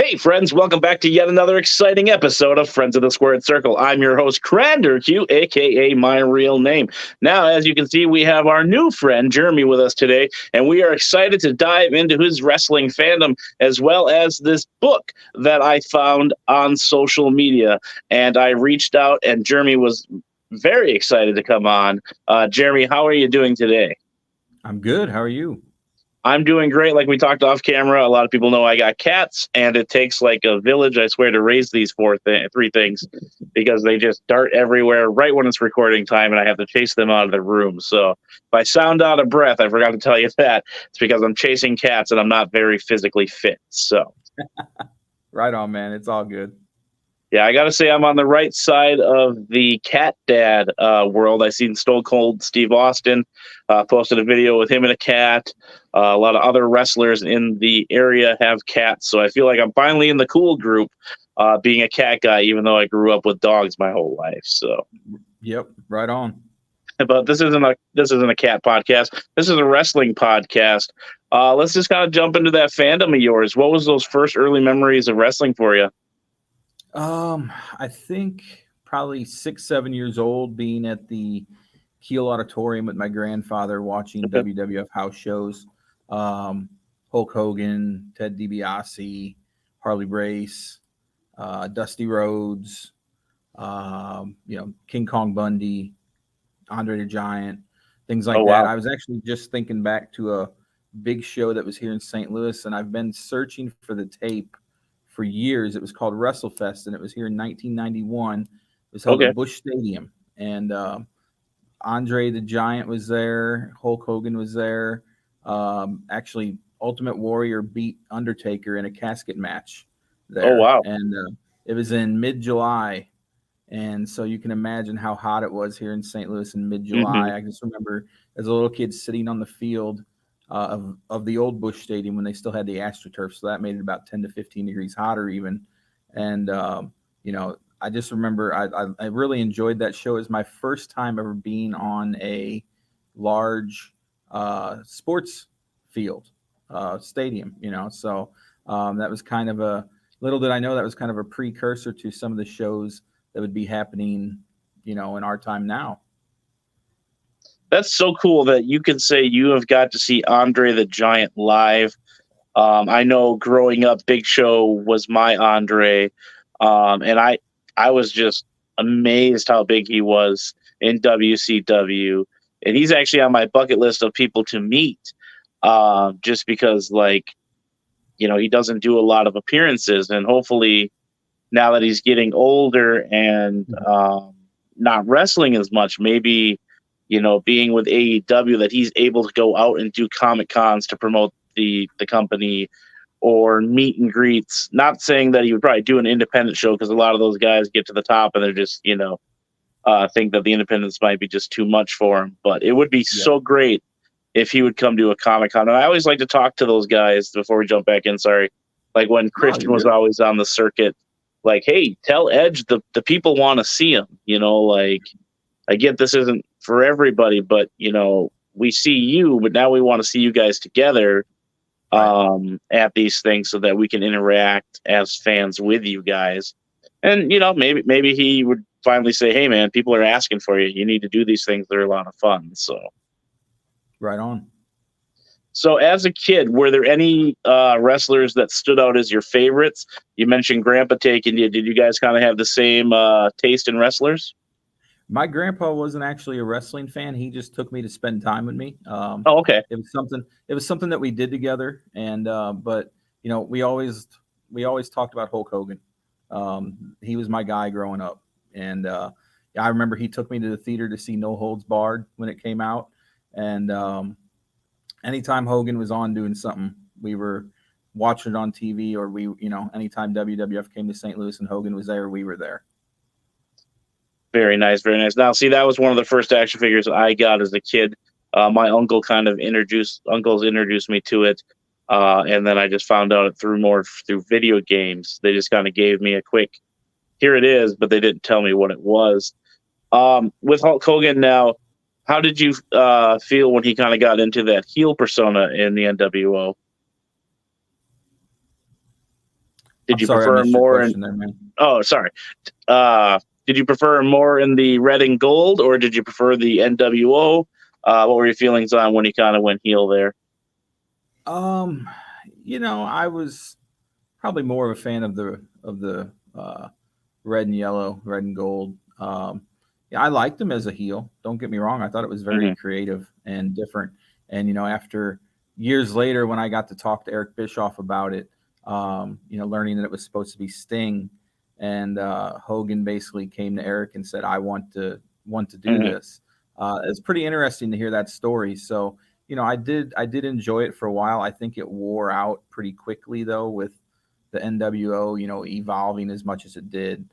Hey, friends, welcome back to yet another exciting episode of Friends of the Squared Circle. I'm your host, Crander Q, aka my real name. Now, as you can see, we have our new friend, Jeremy, with us today, and we are excited to dive into his wrestling fandom as well as this book that I found on social media. And I reached out, and Jeremy was very excited to come on. Jeremy, how are you doing today? I'm good. How are you? I'm doing great. Like we talked off camera, a lot of people know I got cats, and it takes like a village, I swear, to raise these three things, because they just dart everywhere right when it's recording time, and I have to chase them out of the room. So if I sound out of breath, I forgot to tell you that it's because I'm chasing cats and I'm not very physically fit. So Right on, man. It's all good. yeah, I gotta say I'm on the right side of the cat dad world. I seen Stone Cold Steve Austin posted a video with him and a cat. A lot of other wrestlers in the area have cats, so I feel like I'm finally in the cool group, being a cat guy, even though I grew up with dogs my whole life. So, Yep, right on. but this isn't a cat podcast. This is a wrestling podcast. Let's just kind of jump into that fandom of yours. What was those first early memories of wrestling for you? I think probably 6, 7 years old, being at the Kiel Auditorium with my grandfather watching Okay. WWF house shows. Hulk Hogan, Ted DiBiase, Harley Race, Dusty Rhodes, King Kong Bundy, Andre the Giant, things Oh like that. wow. I was actually just thinking back to a big show that was here in St. Louis, and I've been searching for the tape for years. It was called WrestleFest, and it was here in 1991. It was held Okay. at Busch Stadium, and Andre the Giant was there. Hulk Hogan was there. Actually, Ultimate Warrior beat Undertaker in a casket match Oh there, wow. and it was in mid-July. And so you can imagine how hot it was here in St. Louis in Hmm. mid-July. I just remember as a little kid sitting on the field of the old Busch Stadium when they still had the AstroTurf, so that made it about 10 to 15 degrees hotter even. And I just remember I really enjoyed that show. It was my first time ever being on a large sports field stadium. So that was kind of a little did I know that was kind of a precursor to some of the shows that would be happening, in our time now. That's so cool that you can say you have got to see Andre the Giant live. I know growing up, Big Show was my Andre, and I was just amazed how big he was in WCW, and he's actually on my bucket list of people to meet, just because he doesn't do a lot of appearances, and hopefully now that he's getting older and Mhm. not wrestling as much, maybe being with AEW, that he's able to go out and do comic cons to promote the company or meet and greets. Not saying that he would probably do an independent show because a lot of those guys get to the top and they're just think that the independents might be just too much for him. But it would be Yep. so great if he would come to a comic con. And I always like to talk to those guys before we jump back in. Sorry, like when No, Christian you're was good. always on the circuit. Like, hey, tell Edge the people want to see him. Like, I get this isn't for everybody, but we see you, but now we want to see you guys together Right. at these things so that we can interact as fans with you guys. And maybe he would finally say, "Hey, man, people are asking for you. You need to do these things. They're a lot of fun." Right on. So as a kid, were there any wrestlers that stood out as your favorites? You mentioned Grandpa taking you. Did you guys kind of have the same taste in wrestlers? My grandpa wasn't actually a wrestling fan. He just took me to spend time with me. Oh, okay. It was something. It was something that we did together, and but we always talked about Hulk Hogan. He was my guy growing up, and I remember he took me to the theater to see No Holds Barred when it came out, and anytime Hogan was on doing something, we were watching it on TV, or anytime WWF came to St. Louis and Hogan was there, we were there. Very nice, very nice. Now, see, that was one of the first action figures I got as a kid. My uncle kind of introduced me to it, and then I just found out it through video games. They just kind of gave me a quick, here it is, but they didn't tell me what it was. With Hulk Hogan now, how did you feel when he kind of got into that heel persona in the NWO? Did I'm you sorry, I prefer missed your more in? question there, man. Oh, sorry. Did you prefer more in the red and gold, or did you prefer the NWO? What were your feelings on when he kind of went heel there? Um, I was probably more of a fan of the red and yellow, red and gold. Yeah, I liked him as a heel. Don't get me wrong. I thought it was very Hmm. creative and different. And after years later, when I got to talk to Eric Bischoff about it, learning that it was supposed to be Sting, and Hogan basically came to Eric and said, "I want to do Hmm. this." It's pretty interesting to hear that story. So, I did enjoy it for a while. I think it wore out pretty quickly though, with the NWO, evolving as much as it did.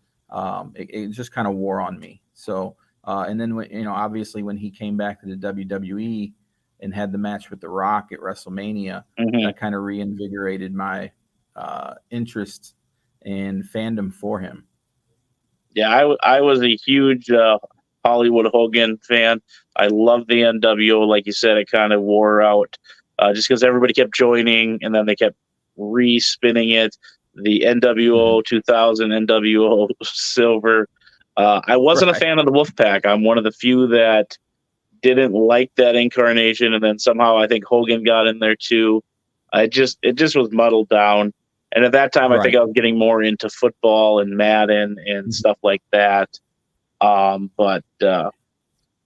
It just kind of wore on me. So, and then when, obviously when he came back to the WWE and had the match with The Rock at WrestleMania, Hmm. that kind of reinvigorated my interest and fandom for him. Yeah, I was a huge Hollywood Hogan fan. I love the NWO. Like you said, it kind of wore out just because everybody kept joining, and then they kept re-spinning it. The Mhm. NWO 2000, NWO Silver. I wasn't a Right. fan of the Wolfpack. I'm one of the few that didn't like that incarnation, and then somehow I think Hogan got in there too. It just was muddled down, and at that time I think Right. I was getting more into football and Madden and Mhm. stuff like that. But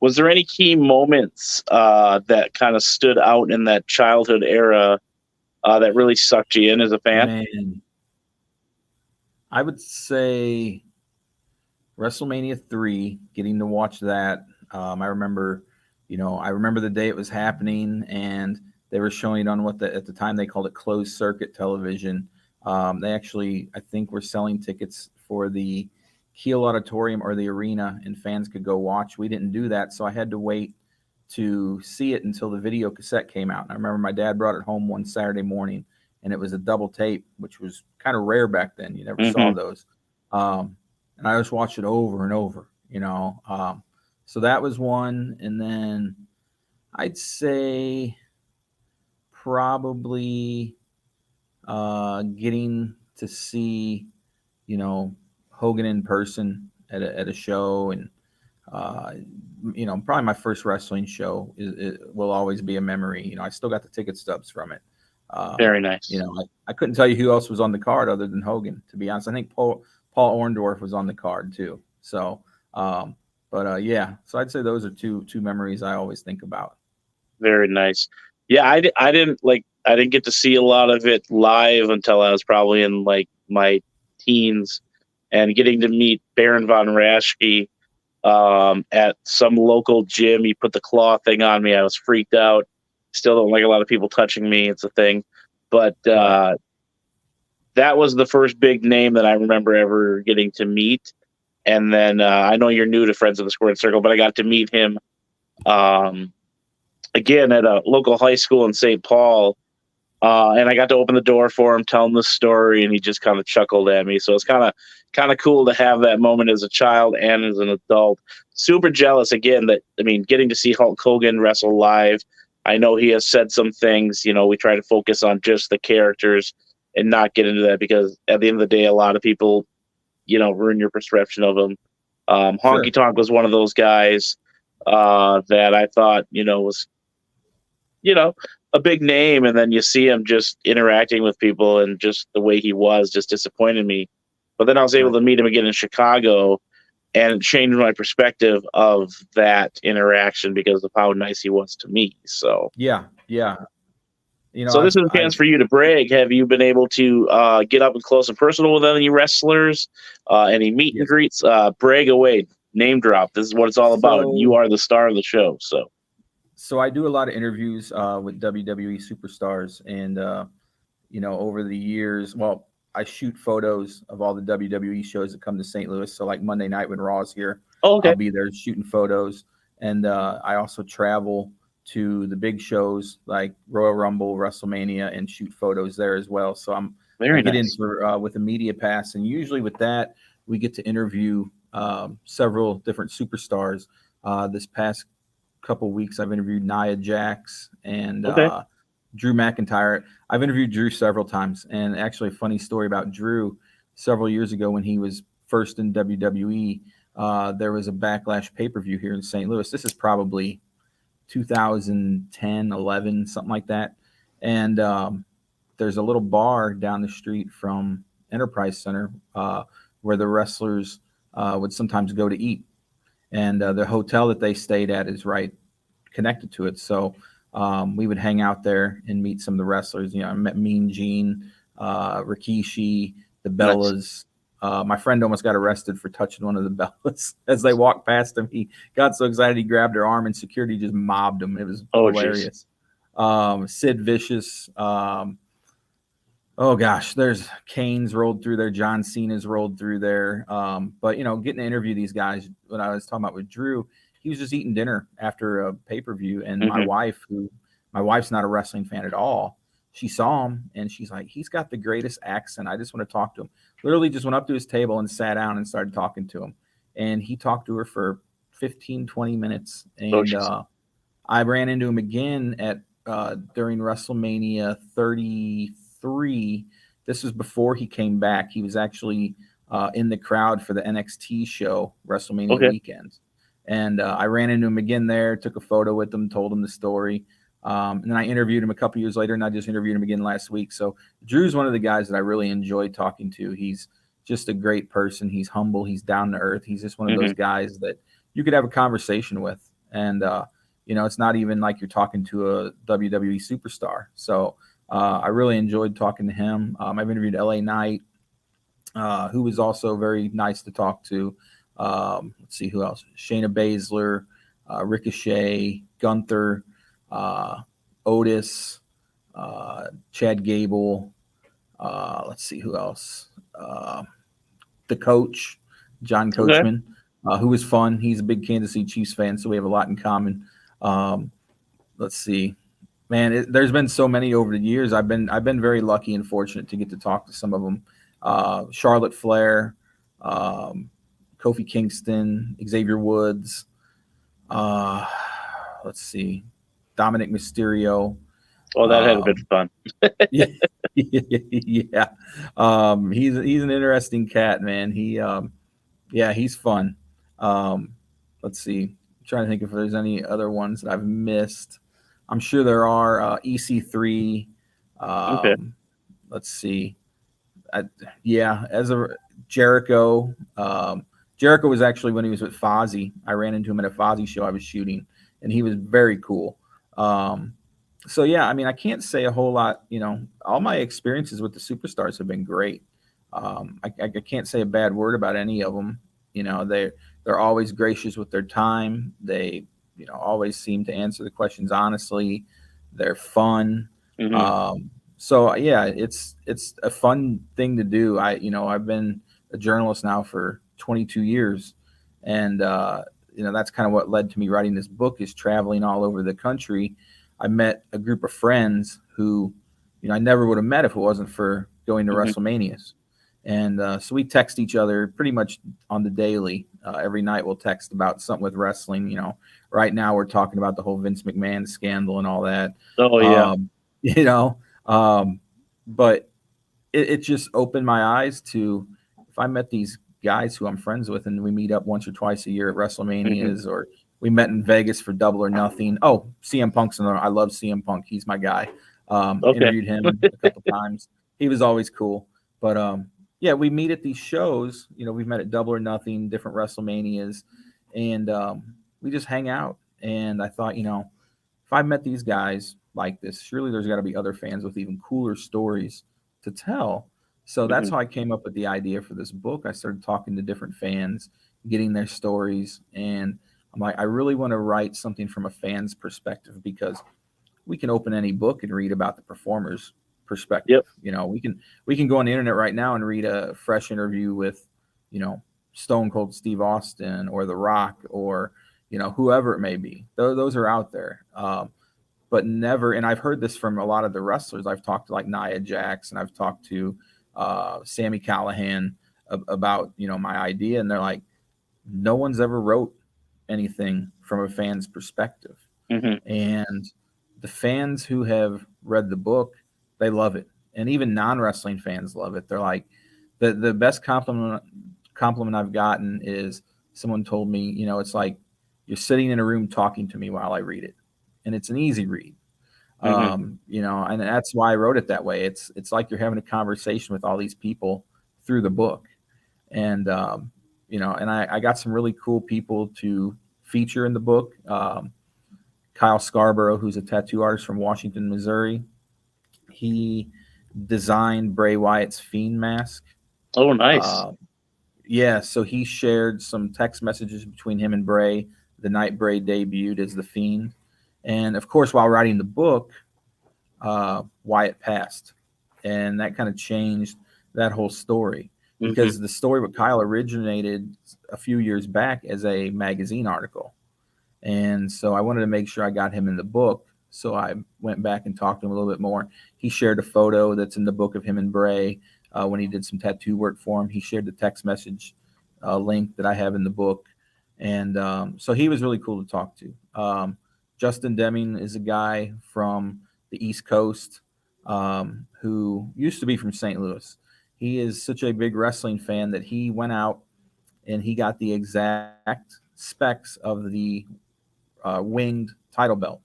was there any key moments that kind of stood out in that childhood era that really sucked you in as a fan? Man, I would say WrestleMania 3, getting to watch that. I remember, I remember the day it was happening, and they were showing it on what at the time they called it closed circuit television. They actually, I think, were selling tickets for the Kiel Auditorium or the arena, and fans could go watch. We didn't do that, so I had to wait to see it until the video cassette came out. And I remember my dad brought it home one Saturday morning, and it was a double tape, which was kind of rare back then. You never saw Hmm. those. Um, and I just watched it over and over, So that was one. And then I'd say probably getting to see, you know, Hogan in person at a show. And, uh, probably my first wrestling show will always be a memory. I still got the ticket stubs from it. Um, Very nice. I couldn't tell you who else was on the card other than Hogan, to be honest. I think Paul Orndorff was on the card too. So, yeah. So I'd say those are two memories I always think about. Very nice. Yeah, I didn't get to see a lot of it live until I was probably in like my teens, and getting to meet Baron von Raschke at some local gym. He put the claw thing on me. I was freaked out. Still don't like a lot of people touching me. It's a thing, but Right. that was the first big name that I remember ever getting to meet. And then I know you're new to Friends of the Squared Circle, but I got to meet him um, again at a local high school in St. Paul. And I got to open the door for him, tell him the story, and he just kind of chuckled at me. So it's kind of cool to have that moment as a child and as an adult. Super jealous again that, I mean, getting to see Hulk Hogan wrestle live. I know he has said some things. We try to focus on just the characters and not get into that, because at the end of the day, a lot of people, ruin your perception of him. Honky Sure. Tonk was one of those guys that I thought, was you know, a big name, and then you see him just interacting with people, and just the way he was just disappointed me. But then I was able Right. to meet him again in Chicago, and it changed my perspective of that interaction because of how nice he was to me. So, Yeah. Yeah. so this is a chance I've for you to brag. Have you been able to get up and close and personal with any wrestlers, any meet and yes. greets? Brag away, name drop. This is what it's all about. You So are the star of the show. So, so I do a lot of interviews with WWE superstars, and over the years, well, I shoot photos of all the WWE shows that come to St. Louis. So like Monday night when Raw's here, oh, I'll okay, be there shooting photos, and I also travel to the big shows like Royal Rumble, WrestleMania, and shoot photos there as well. So I very get in nice. for with a media pass, and usually with that we get to interview several different superstars. This past couple weeks, I've interviewed Nia Jax and Okay, Drew McIntyre. I've interviewed Drew several times, and actually, a funny story about Drew. Several years ago, when he was first in WWE, there was a Backlash pay-per-view here in St. Louis. This is probably 2010, 11, something like that. And there's a little bar down the street from Enterprise Center where the wrestlers would sometimes go to eat. And the hotel that they stayed at is right connected to it. So we would hang out there and meet some of the wrestlers. You know, I met Mean Gene, Rikishi, the Bellas. My friend almost got arrested for touching one of the Bellas as they walked past him. He got so excited he grabbed her arm, and security just mobbed him. It was hilarious. Sid Vicious. Oh gosh, there's Kane's rolled through there. John Cena's rolled through there. But you know, getting to interview these guys, what I was talking about with Drew, he was just eating dinner after a pay-per-view, and my wife's not a wrestling fan at all. She saw him and she's like, he's got the greatest accent. I just want to talk to him. Literally just went up to his table and sat down and started talking to him. And he talked to her for 15, 20 minutes. And I ran into him again at during WrestleMania 33. This was before he came back. He was actually in the crowd for the NXT show, WrestleMania weekend. And I ran into him again there, took a photo with him, told him the story. And then I interviewed him a couple years later, and I just interviewed him again last week. So Drew's one of the guys that I really enjoy talking to. He's just a great person. He's humble. He's down to earth. He's just one of those guys that you could have a conversation with. And, you know, it's not even like you're talking to a WWE superstar. So I really enjoyed talking to him. I've interviewed LA Knight, who was also very nice to talk to. Let's see who else. Shayna Baszler, Ricochet, Gunther, Otis, Chad Gable. Let's see who else. The coach, John Coachman, who was fun. He's a big Kansas City Chiefs fan, so we have a lot in common. Let's see, man. There's been so many over the years. I've been very lucky and fortunate to get to talk to some of them. Charlotte Flair, Kofi Kingston, Xavier Woods. Let's see. Dominic Mysterio. Oh, that had been fun. Yeah. He's an interesting cat, man. He's fun. Let's see. I'm trying to think if there's any other ones that I've missed. I'm sure there are. EC3. Let's see. Jericho. Jericho was actually when he was with Fozzy. I ran into him at a Fozzy show I was shooting, and he was very cool. So yeah, I mean, I can't say a whole lot. You know, all my experiences with the superstars have been great. I can't say a bad word about any of them. You know, they're always gracious with their time. They, you know, always seem to answer the questions honestly. They're fun. So yeah, it's a fun thing to do. I've been a journalist now for 22 years, and you know, that's kind of what led to me writing this book, is traveling all over the country. I met a group of friends who, you know, I never would have met if it wasn't for going to WrestleManias. And so we text each other pretty much on the daily. Every night we'll text about something with wrestling. You know, right now we're talking about the whole Vince McMahon scandal and all that. Oh, yeah. You know, but it just opened my eyes to, if I met these guys who I'm friends with and we meet up once or twice a year at WrestleManias, or we met in Vegas for Double or Nothing. Oh, CM Punk's another. I love CM Punk. He's my guy. Interviewed him a couple times. He was always cool. But yeah, we meet at these shows. You know, we've met at Double or Nothing, different WrestleManias, and we just hang out. And I thought, you know, if I met these guys like this, surely there's got to be other fans with even cooler stories to tell. So that's how I came up with the idea for this book. I started talking to different fans, getting their stories, and I'm like, I really want to write something from a fan's perspective, because we can open any book and read about the performer's perspective. You know, we can go on the internet right now and read a fresh interview with, you know, Stone Cold Steve Austin or The Rock, or, you know, whoever it may be. Those are out there. But never, and I've heard this from a lot of the wrestlers. I've talked to like Nia Jax, and I've talked to Sami Callihan about, you know, my idea, and they're like, no one's ever wrote anything from a fan's perspective. And the fans who have read the book, they love it, and even non-wrestling fans love it. They're like, the best compliment I've gotten is someone told me, it's like you're sitting in a room talking to me while I read it, and it's an easy read. And that's why I wrote it that way. It's like you're having a conversation with all these people through the book, and and I got some really cool people to feature in the book. Kyle Scarborough, who's a tattoo artist from Washington, Missouri, he designed Bray Wyatt's Fiend mask. Oh, nice. Yeah, so he shared some text messages between him and Bray the night Bray debuted as the Fiend. And of course, while writing the book, Wyatt passed. And that kind of changed that whole story, because the story with Kyle originated a few years back as a magazine article. And so I wanted to make sure I got him in the book. So I went back and talked to him a little bit more. He shared a photo that's in the book of him and Bray when he did some tattoo work for him. He shared the text message link that I have in the book. And so he was really cool to talk to. Justin Deming is a guy from the East Coast who used to be from St. Louis. He is such a big wrestling fan that he went out and he got the exact specs of the winged title belt,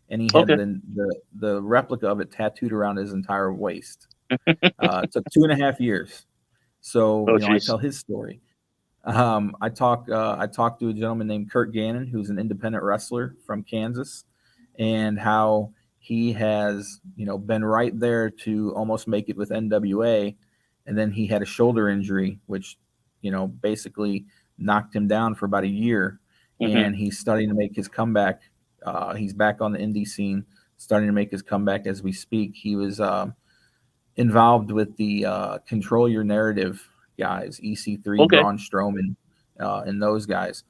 and he had the replica of it tattooed around his entire waist. It took 2.5 years. So I tell his story. I talked to a gentleman named Kurt Gannon, who's an independent wrestler from Kansas, and how he has been right there to almost make it with NWA, and then he had a shoulder injury, which basically knocked him down for about a year. And he's starting to make his comeback. He's back on the indie scene, starting to make his comeback as we speak. He was involved with the Control Your Narrative guys, EC3, Braun Strowman, and those guys.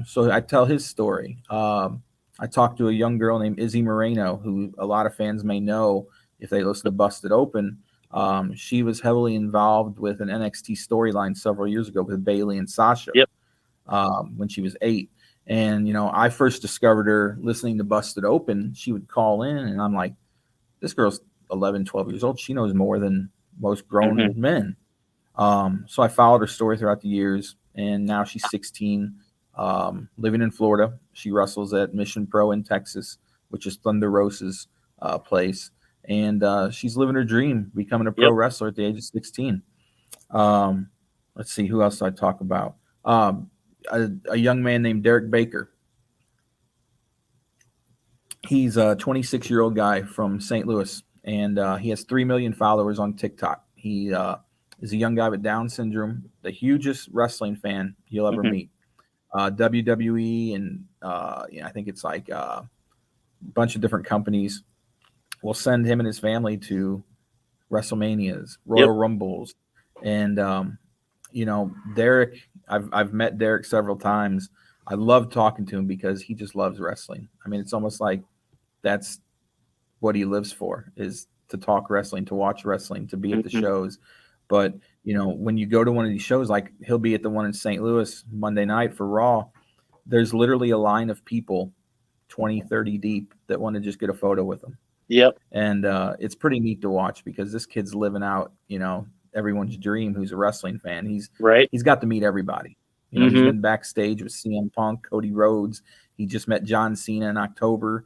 So I tell his story. I talked to a young girl named Izzy Moreno, who a lot of fans may know if they listen to Busted Open. She was heavily involved with an NXT storyline several years ago with Bayley and Sasha when she was 8. And, I first discovered her listening to Busted Open. She would call in, and I'm like, this girl's 11, 12 years old. She knows more than most grown men. So I followed her story throughout the years, and now she's 16, living in Florida. She wrestles at Mission Pro in Texas, which is Thunder Rosa's place. And she's living her dream, becoming a pro wrestler at the age of 16. Let's see, who else do I talk about? A young man named Derek Baker. He's a 26-year-old guy from St. Louis, and he has 3 million followers on TikTok. He is a young guy with Down syndrome, the hugest wrestling fan you'll ever meet. WWE and I think it's like a bunch of different companies will send him and his family to WrestleManias, Royal Rumbles, and Derek. I've met Derek several times. I love talking to him because he just loves wrestling. I mean, it's almost like that's what he lives for, is to talk wrestling, to watch wrestling, to be at the shows. But, when you go to one of these shows, like he'll be at the one in St. Louis Monday night for Raw, there's literally a line of people 20, 30 deep that want to just get a photo with him. Yep. And it's pretty neat to watch because this kid's living out, everyone's dream who's a wrestling fan. He's got to meet everybody. He's been backstage with CM Punk, Cody Rhodes. He just met John Cena in October.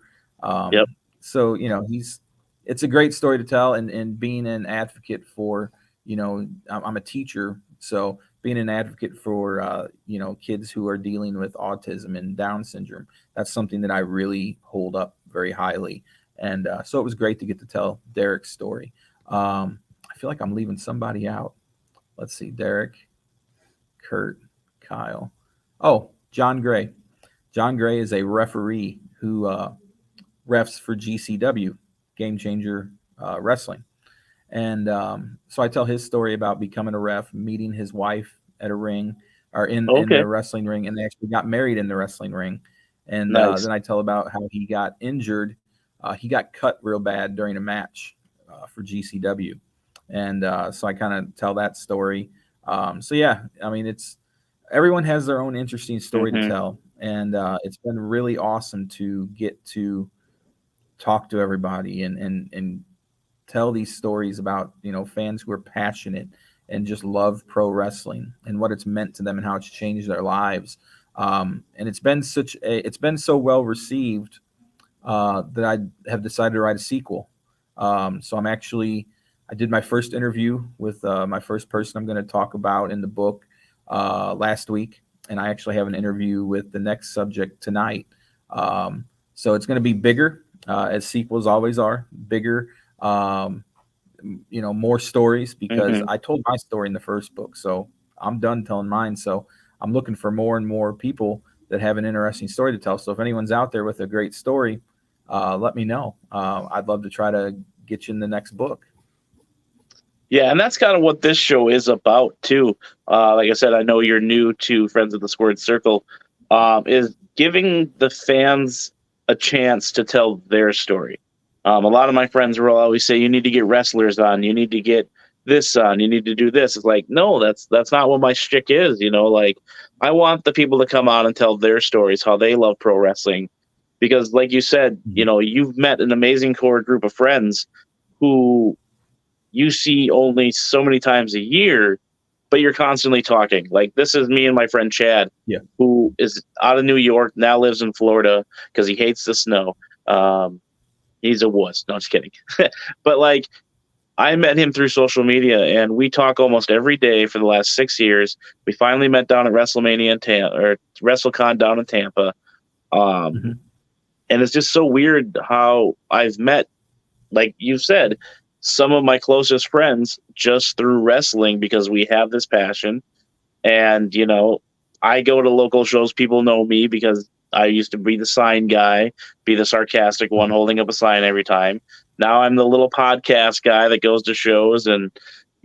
So, it's a great story to tell, and being an advocate for, I'm a teacher. So being an advocate for, kids who are dealing with autism and Down syndrome, that's something that I really hold up very highly. And so it was great to get to tell Derek's story. I feel like I'm leaving somebody out. Let's see, Derek, Kurt, Kyle. Oh, John Gray. John Gray is a referee who refs for GCW, Game Changer Wrestling. And so I tell his story about becoming a ref, meeting his wife at a ring or in the wrestling ring, and they actually got married in the wrestling ring. And then I tell about how he got injured. He got cut real bad during a match for GCW. And so I kind of tell that story. So, yeah, I mean, everyone has their own interesting story to tell. And it's been really awesome to get to talk to everybody and tell these stories about, fans who are passionate and just love pro wrestling and what it's meant to them and how it's changed their lives. And it's been so well received that I have decided to write a sequel. So I did my first interview with my first person I'm going to talk about in the book last week. And I actually have an interview with the next subject tonight. So it's going to be bigger, as sequels always are, bigger, more stories, because I told my story in the first book. So I'm done telling mine. So I'm looking for more and more people that have an interesting story to tell. So if anyone's out there with a great story, let me know. I'd love to try to get you in the next book. Yeah, and that's kind of what this show is about too. Like I said, I know you're new to Friends of the Squared Circle. Is giving the fans a chance to tell their story. A lot of my friends will always say, "You need to get wrestlers on. You need to get this on. You need to do this." It's like, no, that's not what my shtick is. Like I want the people to come on and tell their stories, how they love pro wrestling, because, like you said, you've met an amazing core group of friends who you see only so many times a year, but you're constantly talking. Like, this is me and my friend Chad, who is out of New York, now lives in Florida because he hates the snow. He's a wuss. No, just kidding. But like, I met him through social media, and we talk almost every day for the last 6 years. We finally met down at WrestleMania or WrestleCon down in Tampa. And it's just so weird how I've met, like you said, some of my closest friends just through wrestling, because we have this passion. And, I go to local shows. People know me because I used to be the sign guy, be the sarcastic one holding up a sign every time. Now I'm the little podcast guy that goes to shows, and,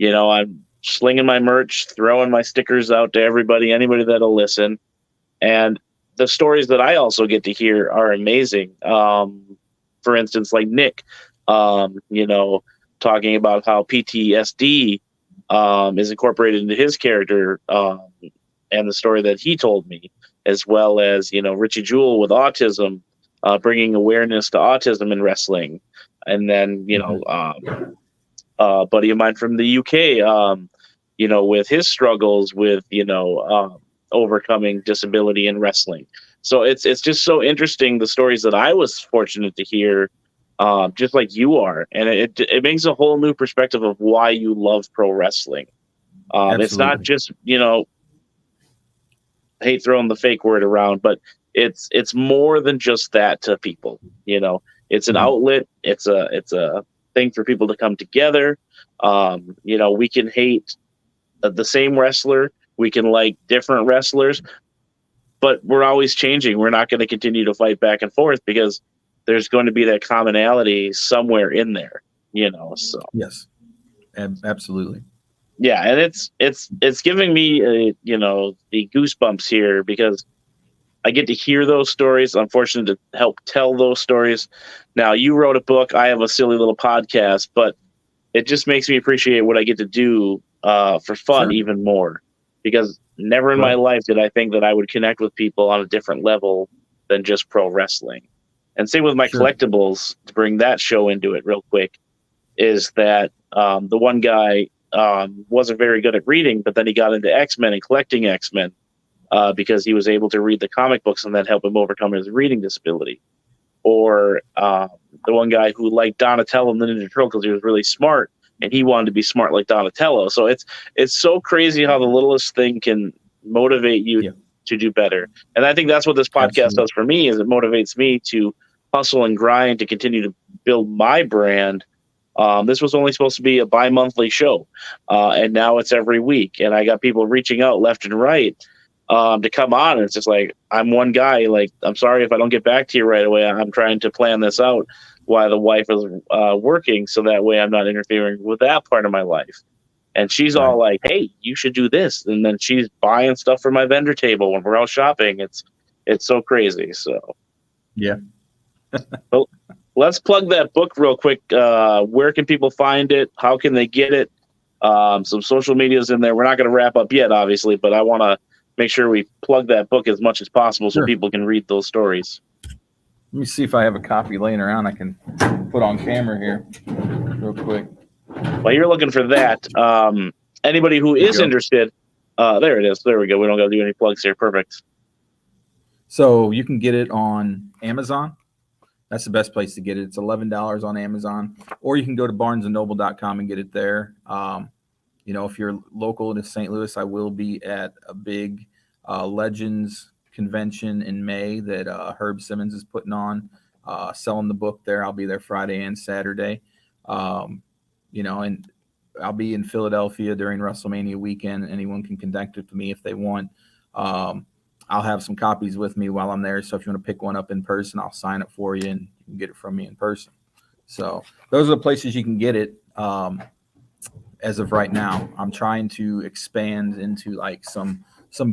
I'm slinging my merch, throwing my stickers out to anybody that'll listen. And the stories that I also get to hear are amazing. For instance, like Nick, talking about how PTSD is incorporated into his character, and the story that he told me, as well as, Richie Jewell with autism, bringing awareness to autism in wrestling. And then, a buddy of mine from the UK, with his struggles with, overcoming disability in wrestling. So it's just so interesting, the stories that I was fortunate to hear, just like you are. And it makes a whole new perspective of why you love pro wrestling. It's not just, hate throwing the fake word around, but it's more than just that to people. It's an outlet. It's a thing for people to come together. We can hate the same wrestler. We can like different wrestlers, but we're always changing. We're not going to continue to fight back and forth, because there's going to be that commonality somewhere in there, so. Yes, absolutely. Yeah. And it's giving me, the goosebumps here, because I get to hear those stories. I'm fortunate to help tell those stories. Now, you wrote a book. I have a silly little podcast, but it just makes me appreciate what I get to do for fun even more, because never in my life did I think that I would connect with people on a different level than just pro wrestling. And same with my collectibles, to bring that show into it real quick, is that the one guy wasn't very good at reading, but then he got into X-Men and collecting X-Men because he was able to read the comic books, and that helped him overcome his reading disability. Or the one guy who liked Donatello and the Ninja Turtle because he was really smart, and he wanted to be smart like Donatello. So it's so crazy how the littlest thing can motivate you to do better. And I think that's what this podcast does for me, is it motivates me to hustle and grind to continue to build my brand. This was only supposed to be a bi-monthly show, and now it's every week. And I got people reaching out left and right to come on. And it's just like, I'm one guy. Like, I'm sorry if I don't get back to you right away. I'm trying to plan this out while the wife is working, so that way I'm not interfering with that part of my life. And she's all like, "Hey, you should do this." And then she's buying stuff for my vendor table when we're out shopping. It's so crazy. So yeah. Well, let's plug that book real quick. Where can people find it? How can they get it? Some social media's in there. We're not going to wrap up yet, obviously, but I want to make sure we plug that book as much as possible so people can read those stories. Let me see if I have a copy laying around I can put on camera here real quick. While you're looking for that, anybody who There you is go. interested, there it is. There we go. We don't got to do any plugs here. Perfect. So you can get it on Amazon. That's the best place to get it. It's $11 on Amazon, or you can go to barnesandnoble.com and get it there. If you're local to St. Louis, I will be at a big Legends convention in May that Herb Simmons is putting on, selling the book there. I'll be there Friday and Saturday. And I'll be in Philadelphia during WrestleMania weekend. Anyone can connect with me if they want. I'll have some copies with me while I'm there. So if you want to pick one up in person, I'll sign it for you and you can get it from me in person. So those are the places you can get it. As of right now, I'm trying to expand into like some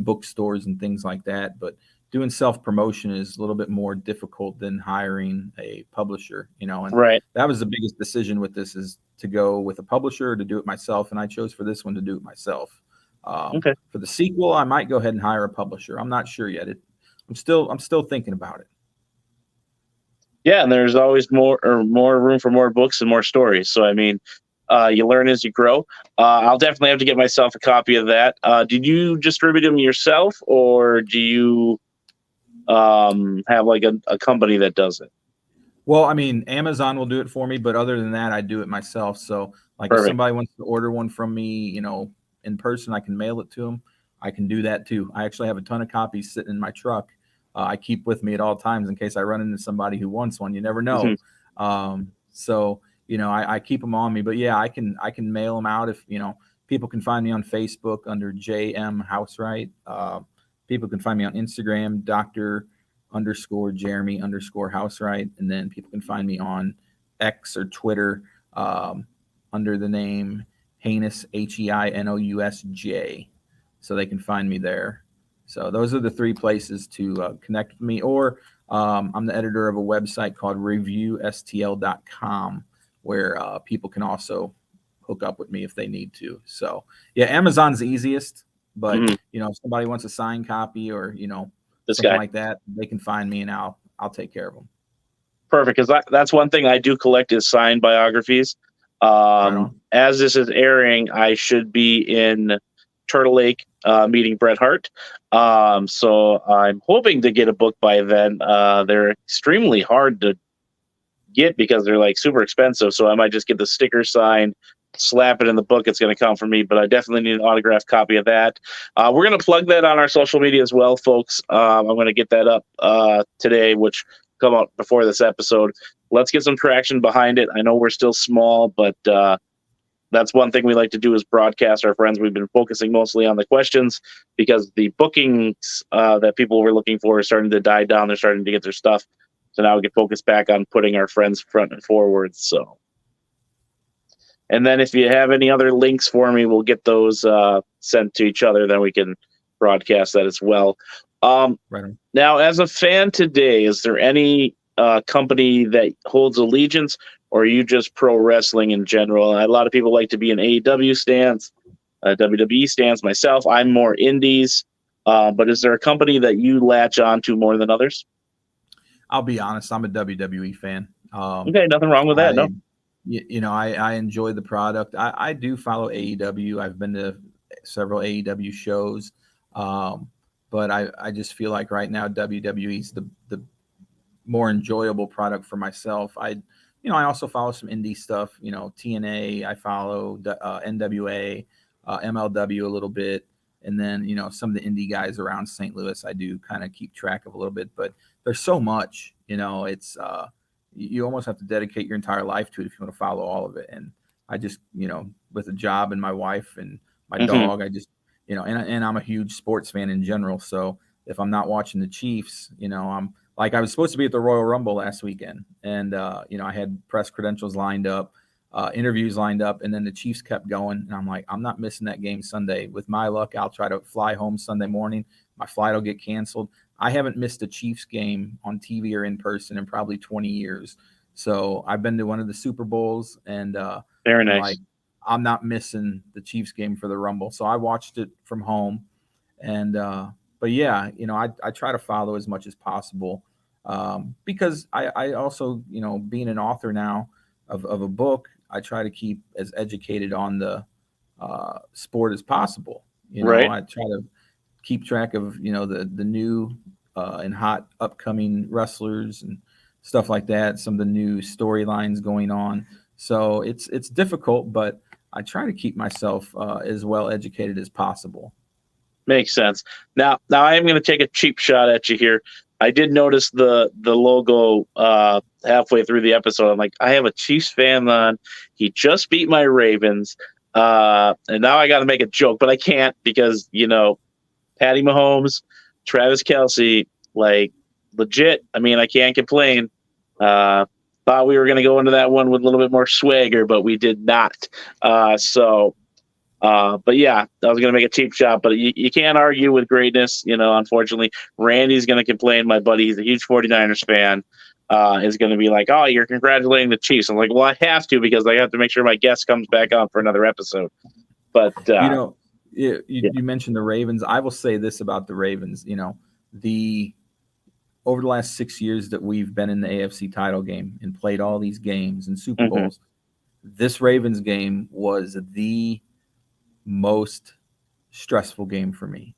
bookstores and things like that, but doing self-promotion is a little bit more difficult than hiring a publisher, and Right. that was the biggest decision with this, is to go with a publisher or to do it myself. And I chose for this one to do it myself. Okay. For the sequel, I might go ahead and hire a publisher. I'm not sure yet. I'm still thinking about it. Yeah, and there's always more room for more books and more stories. So I mean, you learn as you grow. I'll definitely have to get myself a copy of that. Did you distribute them yourself, or do you have like a company that does it? Well, I mean, Amazon will do it for me, but other than that, I do it myself. So, like, if Perfect. somebody wants to order one from me, in person, I can mail it to them. I can do that too. I actually have a ton of copies sitting in my truck. I keep with me at all times in case I run into somebody who wants one. You never know. So, I keep them on me. But yeah, I can mail them out if people can find me on Facebook under JM Housewright. People can find me on Instagram, Dr._Jeremy _Housewright, and then people can find me on X or Twitter under the name Heinous HEINOUSJ, so they can find me there. So those are the three places to connect with me. Or I'm the editor of a website called ReviewSTL.com, where people can also hook up with me if they need to. So yeah, Amazon's the easiest, but if somebody wants a signed copy or something like that, they can find me and I'll take care of them. Perfect, because that's one thing I do collect is signed biographies. Right as this is airing, I should be in Turtle Lake meeting Bret Hart. So I'm hoping to get a book by then. They're extremely hard to get because they're like super expensive. So I might just get the sticker signed, slap it in the book. It's going to come from me, but I definitely need an autographed copy of that. We're going to plug that on our social media as well, folks. I'm going to get that up today, which come out before this episode. Let's get some traction behind it. I know we're still small, but that's one thing we like to do is broadcast our friends. We've been focusing mostly on the questions because the bookings that people were looking for are starting to die down. They're starting to get their stuff. So now we can focus back on putting our friends front and forward. So, and then if you have any other links for me, we'll get those sent to each other. Then we can broadcast that as well. Right on. Now, as a fan today, is there any company that holds allegiance, or are you just pro wrestling in general? A lot of people like to be an AEW stance, WWE stance. Myself, I'm more indies. But is there a company that you latch on to more than others? I'll be honest, I'm a WWE fan. Okay, nothing wrong with that. No. I enjoy the product. I do follow AEW. I've been to several AEW shows. But I just feel like right now WWE is the more enjoyable product for myself. I also follow some indie stuff. TNA. I follow NWA, MLW a little bit, and then some of the indie guys around St. Louis. I do kind of keep track of a little bit, but there's so much. It's you almost have to dedicate your entire life to it if you want to follow all of it. And I just with a job and my wife and my dog, I just and I'm a huge sports fan in general. So if I'm not watching the Chiefs, I'm like, I was supposed to be at the Royal Rumble last weekend, and I had press credentials lined up, interviews lined up, and then the Chiefs kept going, and I'm like, I'm not missing that game Sunday. With my luck, I'll try to fly home Sunday morning. My flight will get canceled. I haven't missed a Chiefs game on TV or in person in probably 20 years. So I've been to one of the Super Bowls, and very nice. Like, I'm not missing the Chiefs game for the Rumble. So I watched it from home, and but yeah, I try to follow as much as possible. Because I also, being an author now of a book, I try to keep as educated on the sport as possible. Right. I try to keep track of the new and hot upcoming wrestlers and stuff like that. Some of the new storylines going on. So it's difficult, but I try to keep myself as well educated as possible. Makes sense. Now I am going to take a cheap shot at you here. I did notice the logo halfway through the episode. I'm like, I have a Chiefs fan on. He just beat my Ravens, and now I got to make a joke, but I can't because Patty Mahomes, Travis Kelce, like legit. I mean, I can't complain. Thought we were going to go into that one with a little bit more swagger, but we did not. But yeah, I was going to make a cheap shot, but you can't argue with greatness. Unfortunately, Randy's going to complain. My buddy, he's a huge 49ers fan, is going to be like, oh, you're congratulating the Chiefs. I'm like, well, I have to because I have to make sure my guest comes back on for another episode. But, you mentioned the Ravens. I will say this about the Ravens, over the last 6 years that we've been in the AFC title game and played all these games and Super Bowls, this Ravens game was the most stressful game for me.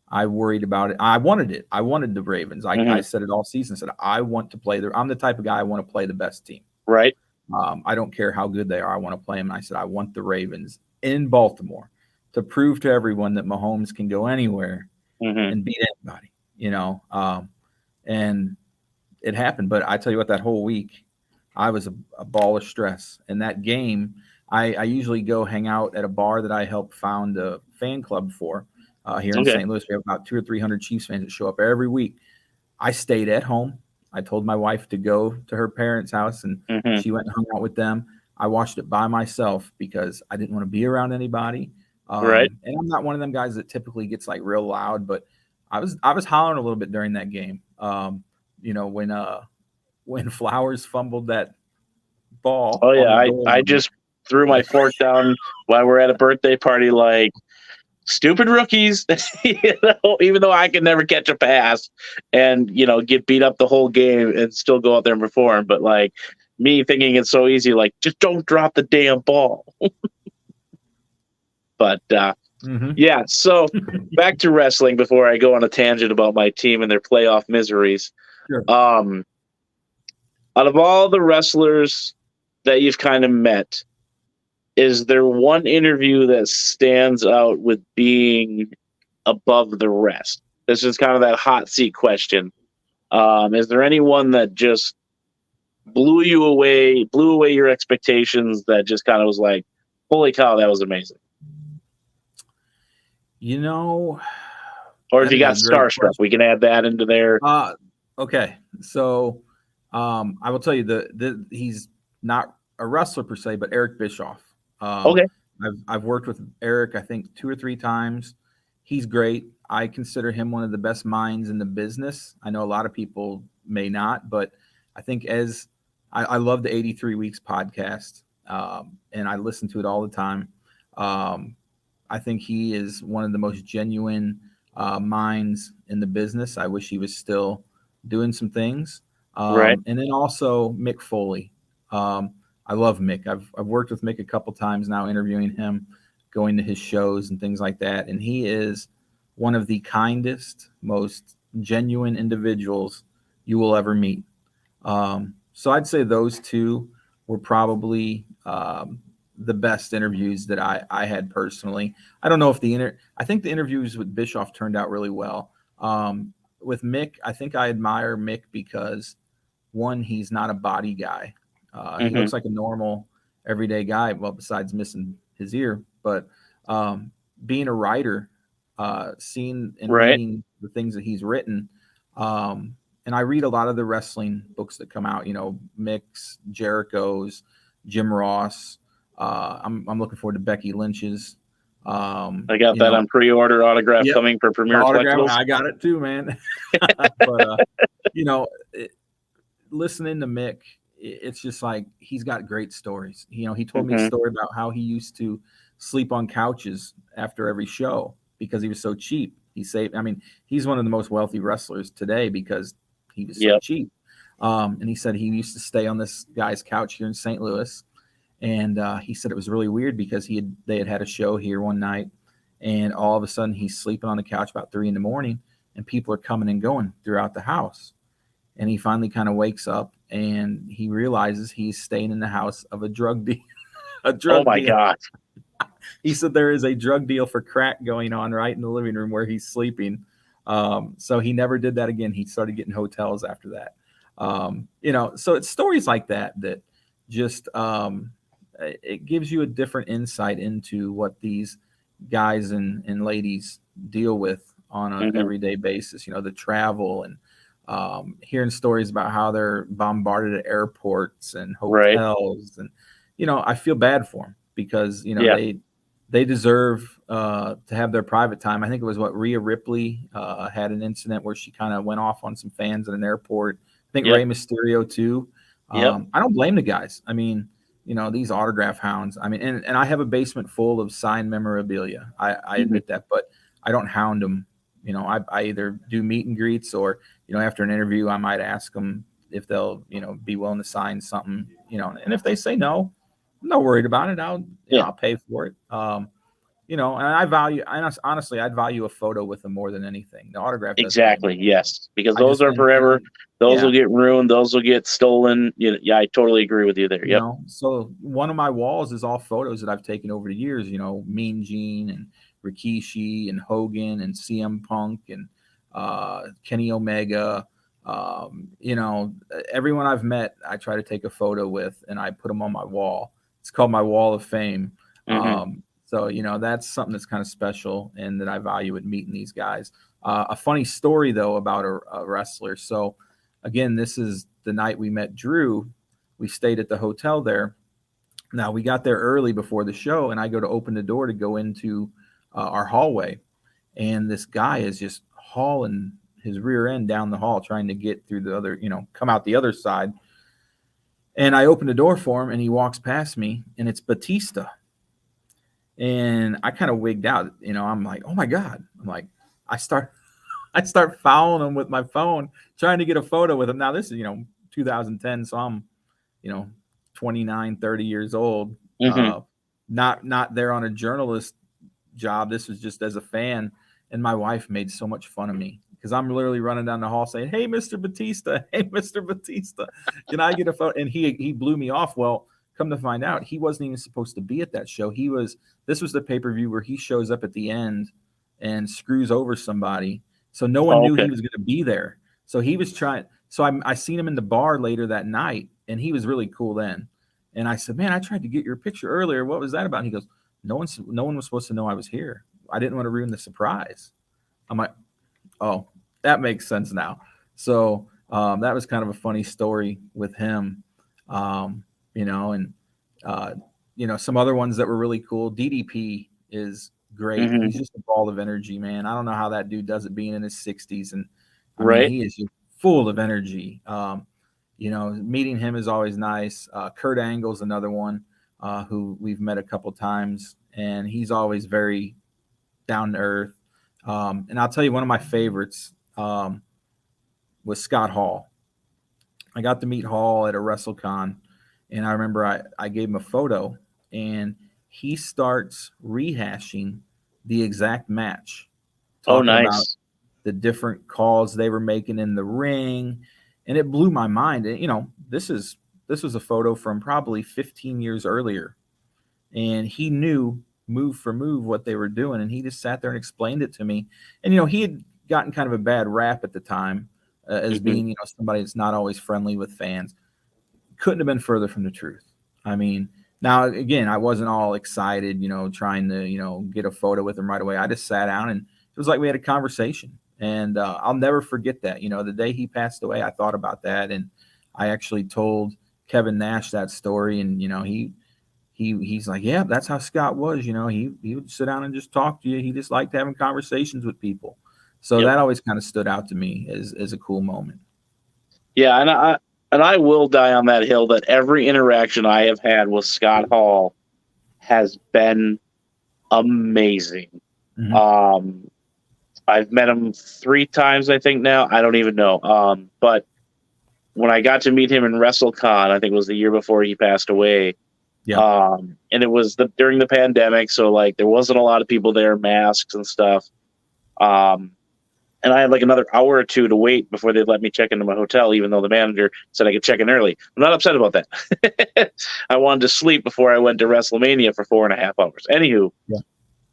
I worried about it. I wanted it. I wanted the Ravens. I said it all season. I said, I want to play I'm the type of guy I want to play the best team. Right. I don't care how good they are. I want to play them. And I said, I want the Ravens in Baltimore to prove to everyone that Mahomes can go anywhere and beat anybody, and it happened. But I tell you what, that whole week, I was a ball of stress. And that game, I usually go hang out at a bar that I helped found a fan club for here in St. Louis. We have about 200 or 300 Chiefs fans that show up every week. I stayed at home. I told my wife to go to her parents' house, and she went and hung out with them. I watched it by myself because I didn't want to be around anybody. Right. And I'm not one of them guys that typically gets like real loud, but I was hollering a little bit during that game. When Flowers fumbled that ball. Oh yeah, I just threw my fork down while we're at a birthday party, like stupid rookies. Even though I can never catch a pass and get beat up the whole game and still go out there and perform, but like me thinking it's so easy, like just don't drop the damn ball. But yeah, so back to wrestling before I go on a tangent about my team and their playoff miseries. Sure. Out of all the wrestlers that you've kind of met, is there one interview that stands out with being above the rest? This is kind of that hot seat question. Is there anyone that just blew away your expectations, that just kind of was like, holy cow, that was amazing? Or if you got starstruck, we can add that into there. Okay. So I will tell you he's not a wrestler per se, but Eric Bischoff. Okay. I've worked with Eric, I think 2 or 3 times. He's great. I consider him one of the best minds in the business. I know a lot of people may not, but I think I love the 83 Weeks podcast, and I listen to it all the time. I think he is one of the most genuine minds in the business. I wish he was still doing some things. Right. And then also Mick Foley. I love Mick. I've worked with Mick a couple times now, interviewing him, going to his shows and things like that. And he is one of the kindest, most genuine individuals you will ever meet. So I'd say those two were probably the best interviews that I had personally. I don't know if I think the interviews with Bischoff turned out really well. With Mick, I think I admire Mick because, one, he's not a body guy. He looks like a normal, everyday guy, well, besides missing his ear. But being a writer, seeing and reading the things that he's written, and I read a lot of the wrestling books that come out, Mick's, Jericho's, Jim Ross. I'm looking forward to Becky Lynch's. I got that on pre-order autograph coming for Premier Collectibles. I got it too, man. But listening to Mick, it's just like he's got great stories. He told me a story about how he used to sleep on couches after every show because he was so cheap. He's one of the most wealthy wrestlers today because he was so Yep. cheap. And he said he used to stay on this guy's couch here in St. Louis. And he said it was really weird because they had a show here one night, and all of a sudden he's sleeping on the couch about 3 a.m, and people are coming and going throughout the house. And he finally kind of wakes up and he realizes he's staying in the house of a drug deal. Oh my God. He said there is a drug deal for crack going on right in the living room where he's sleeping. So he never did that again. He started getting hotels after that. So it's stories like that just it gives you a different insight into what these guys and ladies deal with on an everyday basis. The travel and hearing stories about how they're bombarded at airports and hotels. Right. And, I feel bad for them because, they deserve to have their private time. I think it was Rhea Ripley had an incident where she kind of went off on some fans at an airport. I think Rey Mysterio too. I don't blame the guys. I mean, these autograph hounds. I mean, and I have a basement full of signed memorabilia. I admit that, but I don't hound them. I either do meet and greets or, after an interview, I might ask them if they'll, be willing to sign something, and if they say no, I'm not worried about it. I'll pay for it. And honestly, I'd value a photo with them more than anything. The autograph. Exactly. Yes. Because those are forever. Those will get ruined. Those will get stolen. Yeah, I totally agree with you there. Yep. So one of my walls is all photos that I've taken over the years, Mean Gene and Rikishi and Hogan and CM Punk and Kenny Omega. Everyone I've met, I try to take a photo with and I put them on my wall. It's called my Wall of Fame. So, that's something that's kind of special and that I value at meeting these guys. A funny story, though, about a wrestler. So, again, this is the night we met Drew. We stayed at the hotel there. Now, we got there early before the show, and I go to open the door to go into our hallway. And this guy is just hauling his rear end down the hall, trying to get through the other, come out the other side. And I open the door for him, and he walks past me, and it's Batista. And I kind of wigged out, I'm like, oh my God. I'm like, I start following him with my phone, trying to get a photo with him. Now this is, 2010. So I'm, 29, 30 years old, not there on a journalist job. This was just as a fan. And my wife made so much fun of me because I'm literally running down the hall saying, hey, Mr. Batista, can I get a photo? And he blew me off. Well, come to find out, he wasn't even supposed to be at that show. This was the pay-per-view where he shows up at the end and screws over somebody. So no one knew he was going to be there. So he was trying. So I seen him in the bar later that night, and he was really cool then. And I said, man, I tried to get your picture earlier. What was that about? And he goes, no one was supposed to know I was here. I didn't want to ruin the surprise. I'm like, oh, that makes sense now. So that was kind of a funny story with him. And some other ones that were really cool. DDP is great. He's just a ball of energy, man. I don't know how that dude does it being in his 60s. And I mean, he is just full of energy. Meeting him is always nice. Kurt Angle's another one who we've met a couple times, and he's always very down to earth. And I'll tell you, one of my favorites was Scott Hall. I got to meet Hall at a WrestleCon, and I remember I gave him a photo, and he starts rehashing the exact match. Talking about the different calls they were making in the ring, and it blew my mind. And, this was a photo from probably 15 years earlier, and he knew move for move what they were doing, and he just sat there and explained it to me. And he had gotten kind of a bad rap at the time as being somebody that's not always friendly with fans. Couldn't have been further from the truth. I mean, now again, I wasn't all excited, trying to get a photo with him right away. I just sat down, and it was like we had a conversation. And I'll never forget that. The day he passed away, I thought about that, and I actually told Kevin Nash that story, and he's like, yeah, that's how Scott was. He would sit down and just talk to you. He just liked having conversations with people. So that always kind of stood out to me as a cool moment. Yeah, and I will die on that hill that every interaction I have had with Scott Hall has been amazing. I've met him 3 times, I think now. I don't even know. But when I got to meet him in WrestleCon, I think it was the year before he passed away. Yeah. And it was during the pandemic, so like there wasn't a lot of people there, masks and stuff. And I had like another hour or two to wait before they'd let me check into my hotel, even though the manager said I could check in early. I'm not upset about that. I wanted to sleep before I went to WrestleMania for 4.5 hours. Anywho, Yeah.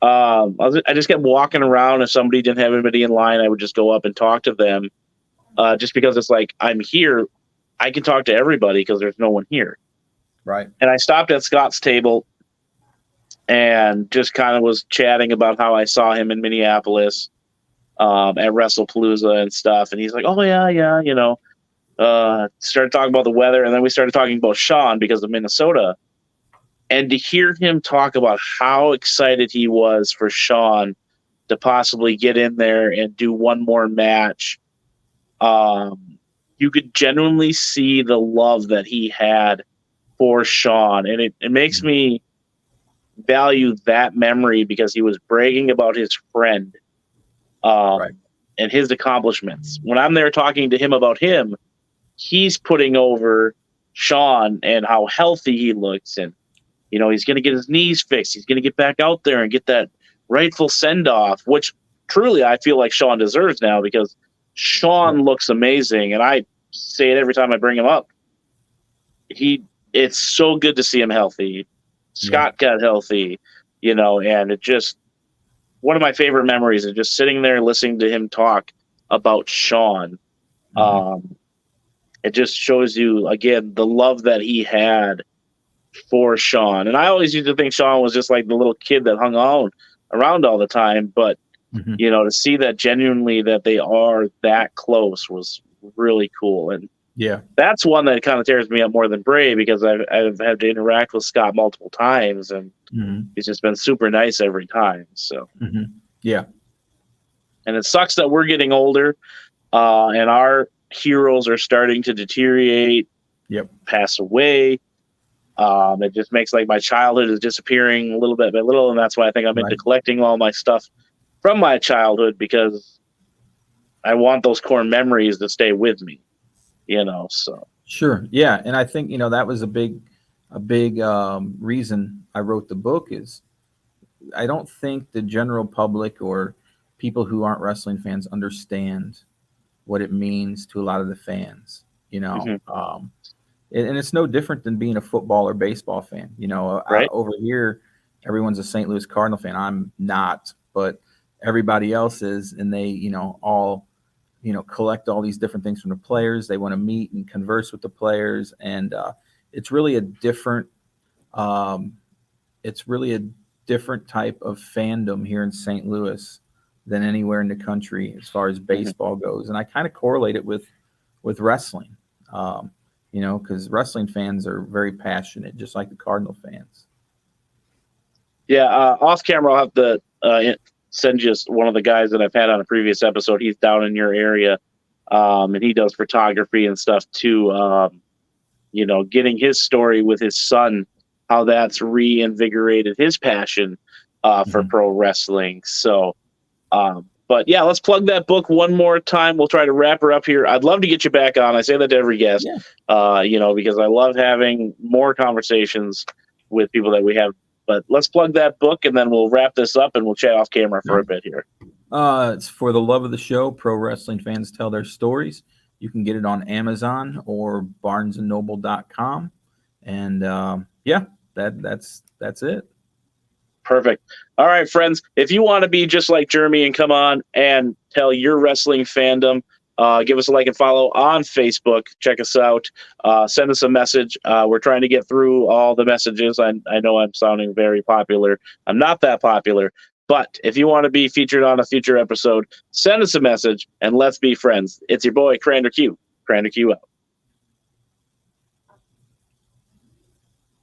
I just kept walking around. If somebody didn't have anybody in line, I would just go up and talk to them. Just because it's like, I'm here, I can talk to everybody because there's no one here. Right. And I stopped at Scott's table and just kind of was chatting about how I saw him in Minneapolis at WrestlePalooza and stuff. And he's like, oh, yeah, started talking about the weather. And then we started talking about Sean because of Minnesota. And to hear him talk about how excited he was for Sean to possibly get in there and do one more match, you could genuinely see the love that he had for Sean. And it makes me value that memory because he was bragging about his friend Right. and his accomplishments. When I'm there talking to him about him, he's putting over Sean and how healthy he looks. And, he's going to get his knees fixed. He's going to get back out there and get that rightful send off, which truly I feel like Sean deserves now because Sean looks amazing. And I say it every time I bring him up. It's so good to see him healthy. Scott got healthy, and it just, one of my favorite memories is just sitting there listening to him talk about Sean. It just shows you, again, the love that he had for Sean. And I always used to think Sean was just like the little kid that hung on around all the time. But, to see that genuinely that they are that close was really cool. And that's one that kind of tears me up more than Bray because I've had to interact with Scott multiple times. And he's just been super nice every time. So, yeah. And it sucks that we're getting older and our heroes are starting to deteriorate, pass away. It just makes like my childhood is disappearing a little bit by little. And that's why I think I'm into collecting all my stuff from my childhood because I want those core memories to stay with me, so. Sure. Yeah. And I think, that was a big reason I wrote the book is I don't think the general public or people who aren't wrestling fans understand what it means to a lot of the fans, and it's no different than being a football or baseball fan. Over here, everyone's a St. Louis Cardinal fan. I'm not, but everybody else is, and they, all, collect all these different things from the players. They want to meet and converse with the players, and it's really a different type of fandom here in St. Louis than anywhere in the country as far as baseball goes. And I kind of correlate it with wrestling, because wrestling fans are very passionate, just like the Cardinal fans. Yeah, off camera, I'll have to send you one of the guys that I've had on a previous episode. He's down in your area, and he does photography and stuff too. Getting his story with his son, how that's reinvigorated his passion for pro wrestling. So, but yeah, let's plug that book one more time. We'll try to wrap her up here. I'd love to get you back on. I say that to every guest, because I love having more conversations with people that we have. But let's plug that book, and then we'll wrap this up, and we'll chat off camera for a bit here. It's For the Love of the Show, Pro Wrestling Fans Tell Their Stories. You can get it on Amazon or BarnesandNoble.com. And that's it. Perfect. All right, friends. If you want to be just like Jeremy and come on and tell your wrestling fandom, give us a like and follow on Facebook. Check us out. Send us a message. We're trying to get through all the messages. I know I'm sounding very popular. I'm not that popular. But if you want to be featured on a future episode, send us a message and let's be friends. It's your boy, Crander Q. Crander Q out.